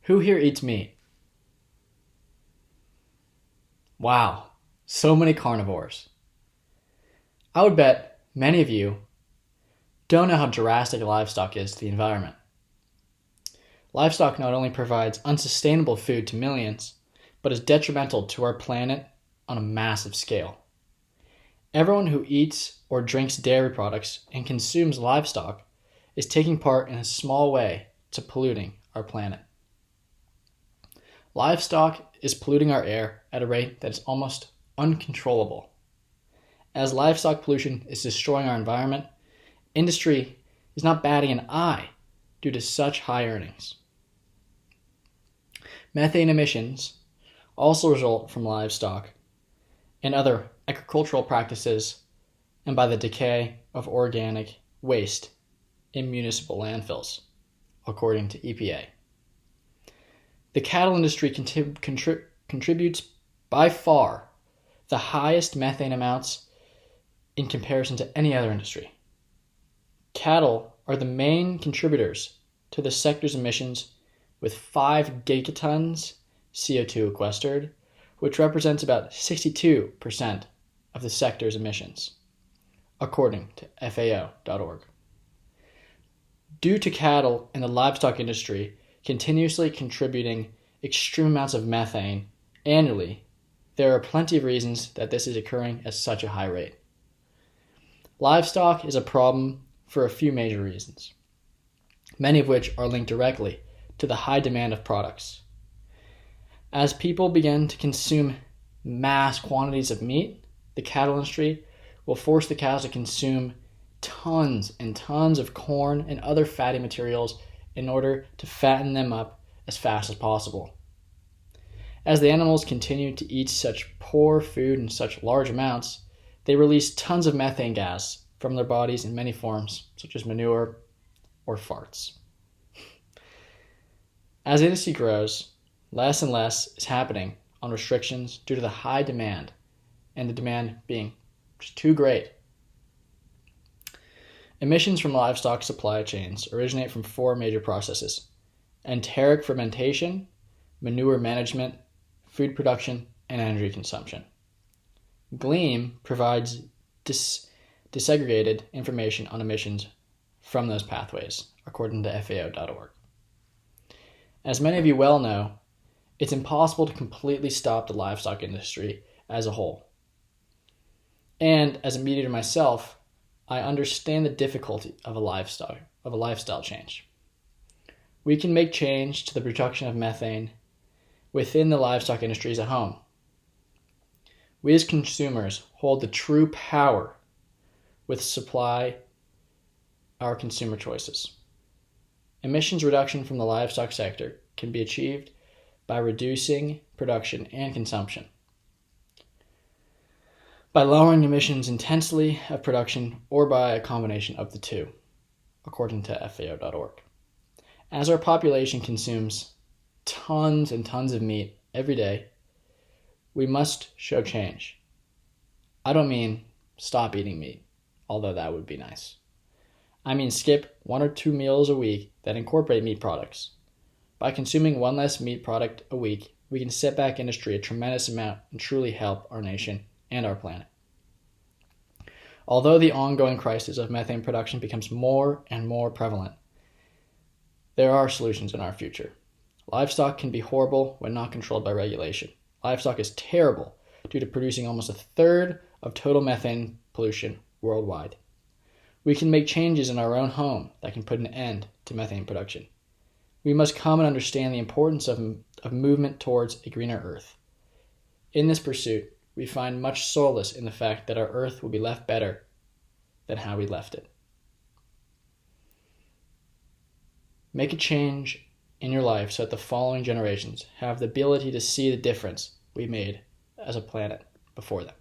Who here eats meat? Wow, so many carnivores. I would bet many of you don't know how drastic livestock is to the environment. Livestock not only provides unsustainable food to millions, but is detrimental to our planet on a massive scale. Everyone who eats or drinks dairy products and consumes livestock is taking part in a small way to polluting our planet. Livestock is polluting our air at a rate that is almost uncontrollable. As livestock pollution is destroying our environment, industry is not batting an eye due to such high earnings. Methane emissions also result from livestock and other agricultural practices and by the decay of organic waste in municipal landfills, according to EPA. The cattle industry contributes by far the highest methane amounts in comparison to any other industry. Cattle are the main contributors to the sector's emissions with 5 gigatons CO2 sequestered, which represents about 62% of the sector's emissions, according to FAO.org. Due to cattle and the livestock industry continuously contributing extreme amounts of methane annually, there are plenty of reasons that this is occurring at such a high rate. Livestock is a problem for a few major reasons, many of which are linked directly to the high demand of products. As people begin to consume mass quantities of meat, the cattle industry will force the cows to consume tons and tons of corn and other fatty materials in order to fatten them up as fast as possible. As the animals continue to eat such poor food in such large amounts, they release tons of methane gas from their bodies in many forms, such as manure or farts. As industry grows, less and less is happening on restrictions due to the high demand, and the demand being just too great. Emissions from livestock supply chains originate from 4 major processes: enteric fermentation, manure management, food production, and energy consumption. GLEAM provides disaggregated information on emissions from those pathways, according to FAO.org. As many of you well know, it's impossible to completely stop the livestock industry as a whole. And as a meat eater myself, I understand the difficulty of a lifestyle change. We can make change to the production of methane within the livestock industries at home. We as consumers hold the true power with supply our consumer choices. Emissions reduction from the livestock sector can be achieved by reducing production and consumption, by lowering emissions intensity of production, or by a combination of the two, according to FAO.org. As our population consumes tons and tons of meat every day, we must show change. I don't mean stop eating meat, although that would be nice. I mean skip 1 or 2 meals a week that incorporate meat products. By consuming 1 less meat product a week, we can set back industry a tremendous amount and truly help our nation and our planet. Although the ongoing crisis of methane production becomes more and more prevalent, there are solutions in our future. Livestock can be horrible when not controlled by regulation. Livestock is terrible due to producing almost 1/3 of total methane pollution worldwide. We can make changes in our own home that can put an end to methane production. We must come and understand the importance of movement towards a greener earth. In this pursuit, we find much solace in the fact that our earth will be left better than how we left it. Make a change in your life so that the following generations have the ability to see the difference we made as a planet before them.